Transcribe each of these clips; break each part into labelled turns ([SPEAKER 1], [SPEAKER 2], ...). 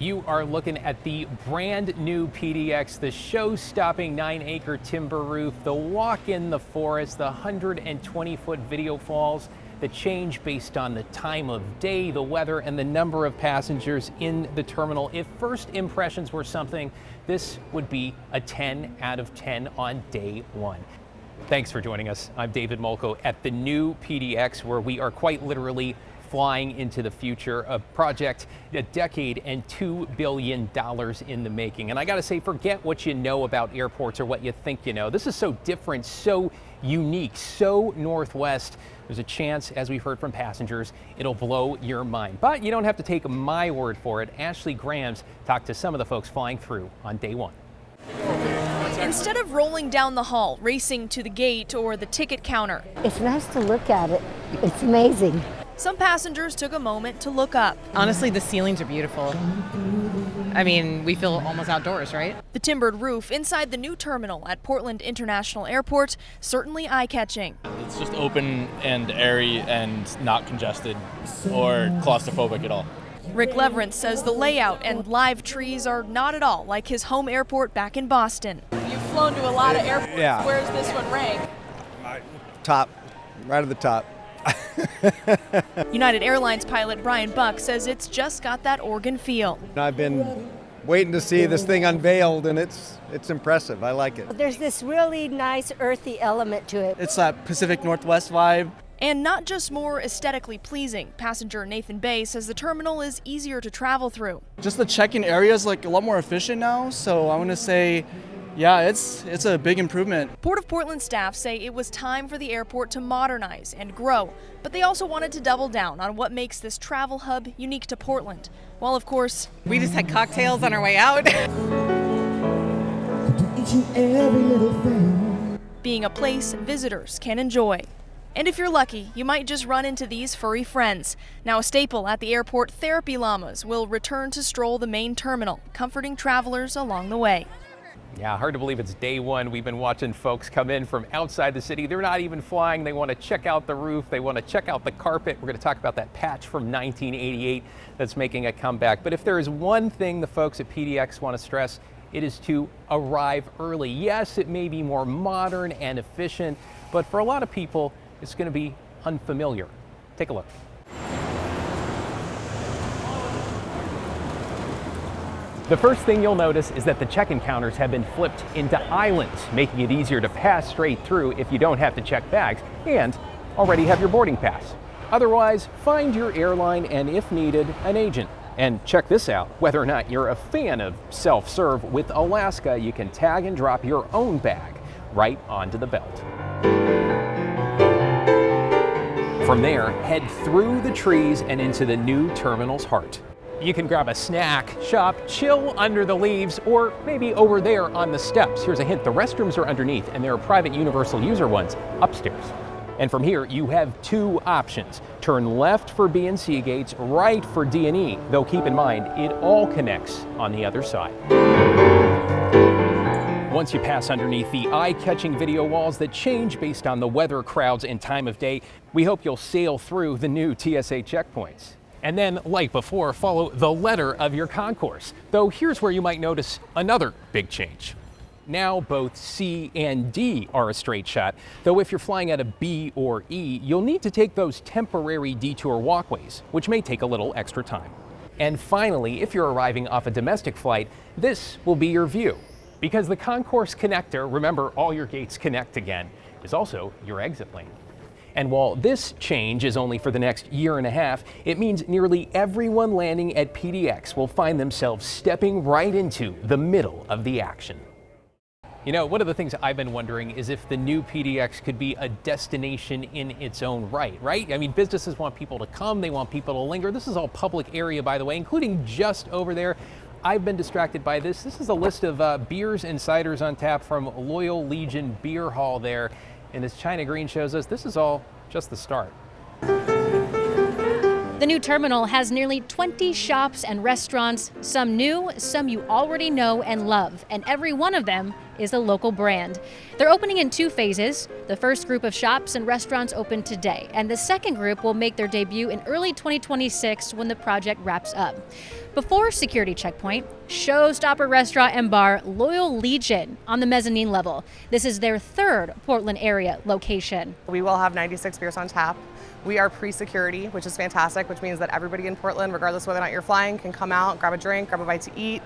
[SPEAKER 1] You are looking at the brand new PDX, the show-stopping 9-acre timber roof, the walk in the forest, the 120-foot video falls that change based on the time of day, the weather, and the number of passengers in the terminal. If first impressions were something, this would be a 10 out of 10 on day one. Thanks for joining us. I'm David Molko at the new PDX, where we are quite literally flying into the future, a project a decade and $2 billion in the making. And I gotta say, forget what you know about airports or what you think you know. This is so different, so unique, so Northwest. There's a chance, as we've heard from passengers, it'll blow your mind. But you don't have to take my word for it. Ashley Grams talked to some of the folks flying through on day one.
[SPEAKER 2] Instead of rolling down the hall, racing to the gate or the ticket counter,
[SPEAKER 3] it's nice to look at it. It's amazing.
[SPEAKER 2] Some passengers took a moment to look up.
[SPEAKER 4] Honestly, the ceilings are beautiful. I mean, we feel almost outdoors, right?
[SPEAKER 2] The timbered roof inside the new terminal at Portland International Airport, certainly eye-catching.
[SPEAKER 5] It's just open and airy and not congested or claustrophobic at all.
[SPEAKER 2] Rick Leverance says the layout and live trees are not at all like his home airport back in Boston. You've flown to a lot of airports.
[SPEAKER 6] Yeah.
[SPEAKER 2] Where's this one rank?
[SPEAKER 6] Top, right at the top.
[SPEAKER 2] United Airlines pilot Brian Buck says it's just got that Oregon feel.
[SPEAKER 6] I've been waiting to see this thing unveiled, and it's impressive. I like it.
[SPEAKER 3] There's this really nice earthy element to it.
[SPEAKER 7] It's that Pacific Northwest vibe.
[SPEAKER 2] And not just more aesthetically pleasing. Passenger Nathan Bay says the terminal is easier to travel through.
[SPEAKER 7] Just the check-in area is like a lot more efficient now, so I want to say, yeah, it's a big improvement.
[SPEAKER 2] Port of Portland staff say it was time for the airport to modernize and grow, but they also wanted to double down on what makes this travel hub unique to Portland. While of course,
[SPEAKER 4] We just had cocktails on our way out.
[SPEAKER 2] being a place visitors can enjoy. And if you're lucky, you might just run into these furry friends. Now a staple at the airport, therapy llamas will return to stroll the main terminal, comforting travelers along the way.
[SPEAKER 1] Yeah, hard to believe it's day one. We've been watching folks come in from outside the city. They're not even flying. They want to check out the roof. They want to check out the carpet. We're going to talk about that patch from 1988 that's making a comeback. But if there is one thing the folks at PDX want to stress, it is to arrive early. Yes, it may be more modern and efficient, but for a lot of people, it's going to be unfamiliar. Take a look. The first thing you'll notice is that the check-in counters have been flipped into islands, making it easier to pass straight through if you don't have to check bags and already have your boarding pass. Otherwise, find your airline and, if needed, an agent. And check this out, whether or not you're a fan of self-serve, with Alaska, you can tag and drop your own bag right onto the belt. From there, head through the trees and into the new terminal's heart. You can grab a snack, shop, chill under the leaves, or maybe over there on the steps. Here's a hint, the restrooms are underneath and there are private universal user ones upstairs. And from here, you have two options. Turn left for B and C gates, right for D and E, though keep in mind, it all connects on the other side. Once you pass underneath the eye-catching video walls that change based on the weather, crowds, and time of day, we hope you'll sail through the new TSA checkpoints. And then, like before, follow the letter of your concourse. Though here's where you might notice another big change. Now both C and D are a straight shot, though if you're flying at a B or E, you'll need to take those temporary detour walkways, which may take a little extra time. And finally, if you're arriving off a domestic flight, this will be your view. Because the concourse connector, remember, all your gates connect again, is also your exit lane. And while this change is only for the next year and a half, it means nearly everyone landing at PDX will find themselves stepping right into the middle of the action. You know, one of the things I've been wondering is if the new PDX could be a destination in its own right? I mean, businesses want people to come, they want people to linger. This is all public area, by the way, including just over there. I've been distracted by this. This is a list of beers and ciders on tap from Loyal Legion Beer Hall there. And as China Green shows us, this is all just the start.
[SPEAKER 8] The new terminal has nearly 20 shops and restaurants, some new, some you already know and love, and every one of them is a local brand. They're opening in 2 phases. The first group of shops and restaurants open today, and the second group will make their debut in early 2026 when the project wraps up. Before security checkpoint, showstopper restaurant and bar Loyal Legion on the mezzanine level. This is their 3rd Portland area location.
[SPEAKER 9] We will have 96 beers on tap. We are pre-security, which is fantastic, which means that everybody in Portland, regardless of whether or not you're flying, can come out, grab a drink, grab a bite to eat,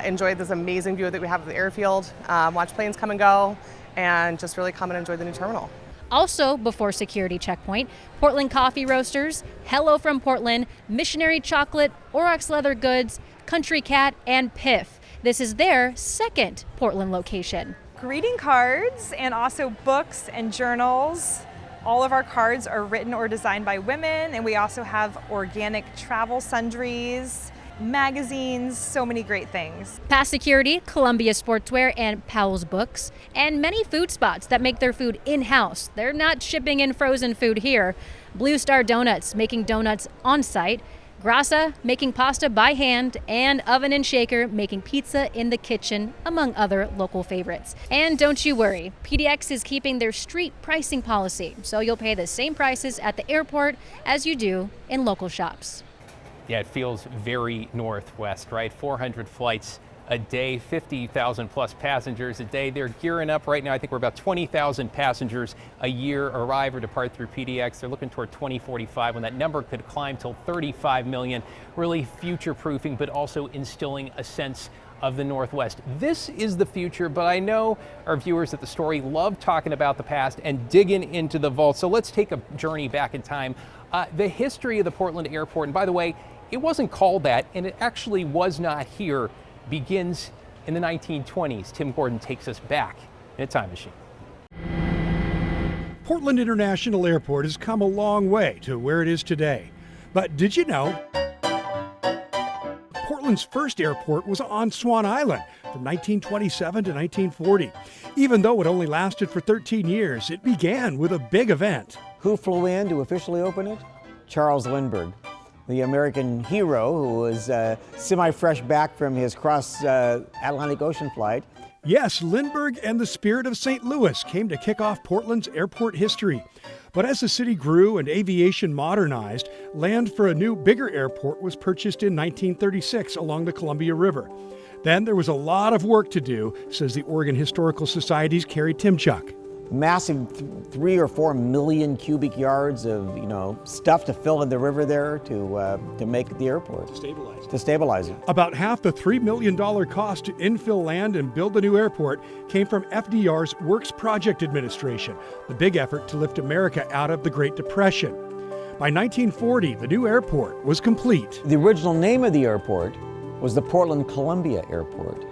[SPEAKER 9] enjoy this amazing view that we have of the airfield, watch planes come and go, and just really come and enjoy the new terminal.
[SPEAKER 8] Also, before security checkpoint, Portland Coffee Roasters, Hello from Portland, Missionary Chocolate, Aurochs Leather Goods, Country Cat, and Piff. This is their 2nd Portland location.
[SPEAKER 10] Greeting cards and also books and journals. All of our cards are written or designed by women, and we also have organic travel sundries, magazines, so many great things.
[SPEAKER 8] Past security, Columbia Sportswear and Powell's Books, and many food spots that make their food in-house. They're not shipping in frozen food here. Blue Star Donuts, making donuts on-site. Grassa, making pasta by hand, and Oven and Shaker, making pizza in the kitchen, among other local favorites. And don't you worry, PDX is keeping their street pricing policy, so you'll pay the same prices at the airport as you do in local shops.
[SPEAKER 1] Yeah, it feels very Northwest, right? 400 flights a day, 50,000 plus passengers a day. They're gearing up right now. I think we're about 20,000 passengers a year arrive or depart through PDX. They're looking toward 2045 when that number could climb till 35 million, really future-proofing, but also instilling a sense of the Northwest. This is the future, but I know our viewers at The Story love talking about the past and digging into the vault. So let's take a journey back in time. The history of the Portland Airport, and by the way, it wasn't called that, and it actually was not here, begins in the 1920s. Tim Gordon takes us back in a time machine.
[SPEAKER 11] Portland International Airport has come a long way to where it is today. But did you know Portland's first airport was on Swan Island from 1927 to 1940. Even though it only lasted for 13 years, it began with a big event.
[SPEAKER 12] Who flew in to officially open it? Charles Lindbergh, the American hero who was semi-fresh back from his cross-Atlantic Ocean flight.
[SPEAKER 11] Yes, Lindbergh and the spirit of St. Louis came to kick off Portland's airport history. But as the city grew and aviation modernized, land for a new, bigger airport was purchased in 1936 along the Columbia River. Then there was a lot of work to do, says the Oregon Historical Society's Carrie Timchuk.
[SPEAKER 12] Massive 3 or 4 million cubic yards of stuff to fill in the river there to make the airport. To stabilize it.
[SPEAKER 11] About half the $3 million cost to infill land and build the new airport came from FDR's Works Project Administration, the big effort to lift America out of the Great Depression. By 1940, the new airport was complete.
[SPEAKER 12] The original name of the airport was the Portland Columbia Airport.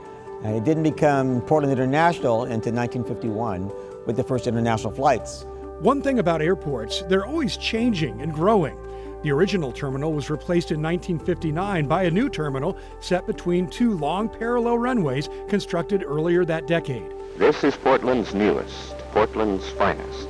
[SPEAKER 12] It didn't become Portland International until 1951 with the first international flights.
[SPEAKER 11] One thing about airports, they're always changing and growing. The original terminal was replaced in 1959 by a new terminal set between 2 long parallel runways constructed earlier that decade.
[SPEAKER 13] This is Portland's newest, Portland's finest.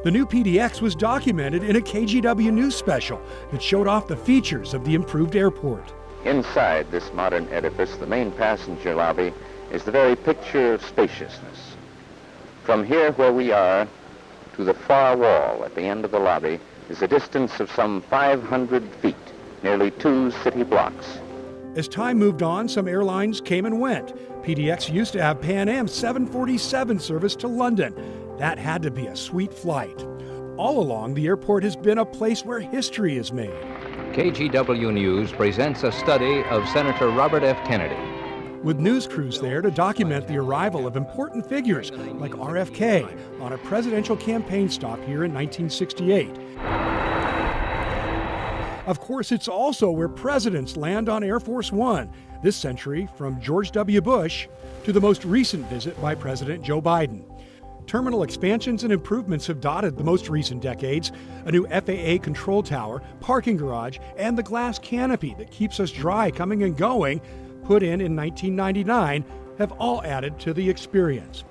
[SPEAKER 11] The new PDX was documented in a KGW News special that showed off the features of the improved airport.
[SPEAKER 13] Inside this modern edifice, the main passenger lobby is the very picture of spaciousness. From here where we are to the far wall at the end of the lobby is a distance of some 500 feet, nearly 2 city blocks.
[SPEAKER 11] As time moved on, some airlines came and went. PDX used to have Pan Am's 747 service to London. That had to be a sweet flight. All along, the airport has been a place where history is made.
[SPEAKER 14] KGW News presents a study of Senator Robert F. Kennedy.
[SPEAKER 11] With news crews there to document the arrival of important figures like RFK on a presidential campaign stop here in 1968. Of course, it's also where presidents land on Air Force One this century, from George W. Bush to the most recent visit by President Joe Biden. Terminal expansions and improvements have dotted the most recent decades. A new FAA control tower, parking garage, and the glass canopy that keeps us dry coming and going, put in 1999, have all added to the experience.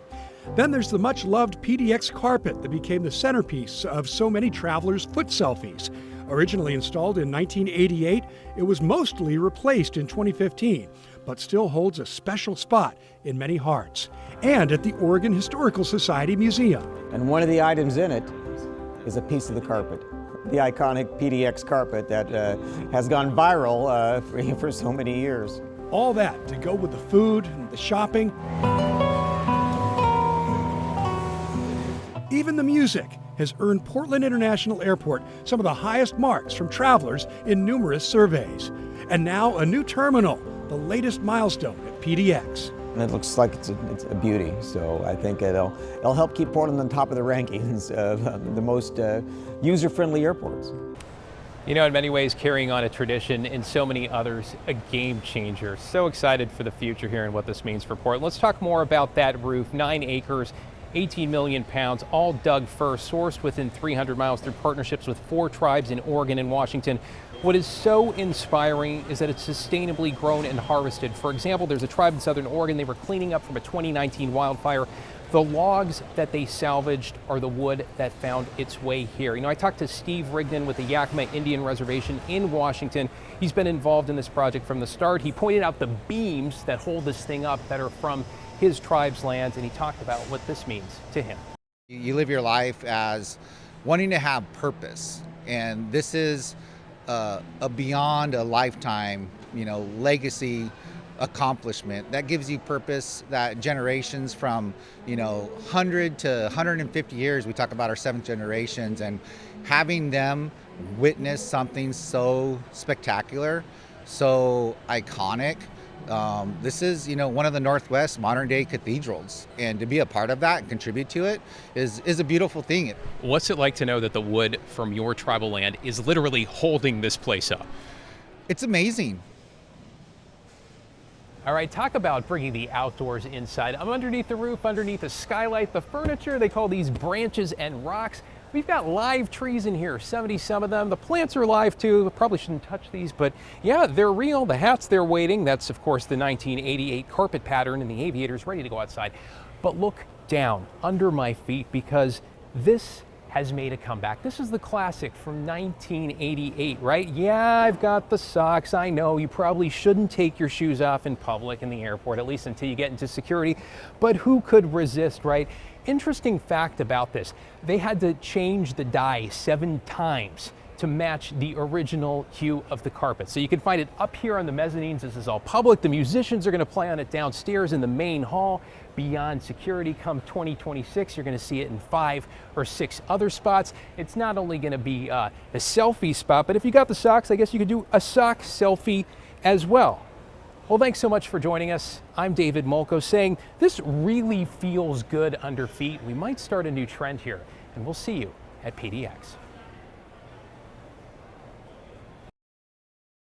[SPEAKER 11] Then there's the much-loved PDX carpet that became the centerpiece of so many travelers' foot selfies. Originally installed in 1988, it was mostly replaced in 2015, but still holds a special spot in many hearts and at the Oregon Historical Society Museum.
[SPEAKER 12] And one of the items in it is a piece of the carpet, the iconic PDX carpet that has gone viral for so many years.
[SPEAKER 11] All that to go with the food and the shopping. Even the music has earned Portland International Airport some of the highest marks from travelers in numerous surveys. And now a new terminal, the latest milestone at PDX.
[SPEAKER 12] And it looks like it's a beauty, so I think it'll help keep Portland on top of the rankings of the most user-friendly airports.
[SPEAKER 1] You know, in many ways, carrying on a tradition, in so many others, a game changer. So excited for the future here and what this means for Portland. Let's talk more about that roof. 9 acres, 18 million pounds, all dug first, sourced within 300 miles through partnerships with 4 tribes in Oregon and Washington. What is so inspiring is that it's sustainably grown and harvested. For example, there's a tribe in southern Oregon, they were cleaning up from a 2019 wildfire. The logs that they salvaged are the wood that found its way here. You know, I talked to Steve Rigdon with the Yakima Indian Reservation in Washington. He's been involved in this project from the start. He pointed out the beams that hold this thing up that are from his tribe's lands, and he talked about what this means to him.
[SPEAKER 15] You live your life as wanting to have purpose, and this is a beyond a lifetime, legacy accomplishment that gives you purpose, that generations from 100 to 150 years, we talk about our 7th generations, and having them witness something so spectacular, so iconic. This is, one of the Northwest modern day cathedrals, and to be a part of that and contribute to it is a beautiful thing.
[SPEAKER 1] What's it like to know that the wood from your tribal land is literally holding this place up?
[SPEAKER 15] It's amazing.
[SPEAKER 1] All right, talk about bringing the outdoors inside. I'm underneath the roof, underneath a skylight. The furniture, they call these branches and rocks. We've got live trees in here, 70 some of them. The plants are live too. Probably shouldn't touch these, but yeah, they're real. The hats they're waiting. That's of course the 1988 carpet pattern, and the aviators ready to go outside. But look down under my feet, because this has made a comeback. This is the classic from 1988, right? Yeah, I've got the socks. I know you probably shouldn't take your shoes off in public in the airport, at least until you get into security, but who could resist, right? Interesting fact about this, they had to change the dye 7 times to match the original hue of the carpet. So you can find it up here on the mezzanines. This is all public. The musicians are going to play on it downstairs in the main hall. Beyond security, come 2026, you're going to see it in 5 or 6 other spots. It's not only going to be a selfie spot, but if you got the socks, I guess you could do a sock selfie as well. Well, thanks so much for joining us. I'm David Molko saying this really feels good under feet. We might start a new trend here, and we'll see you at PDX.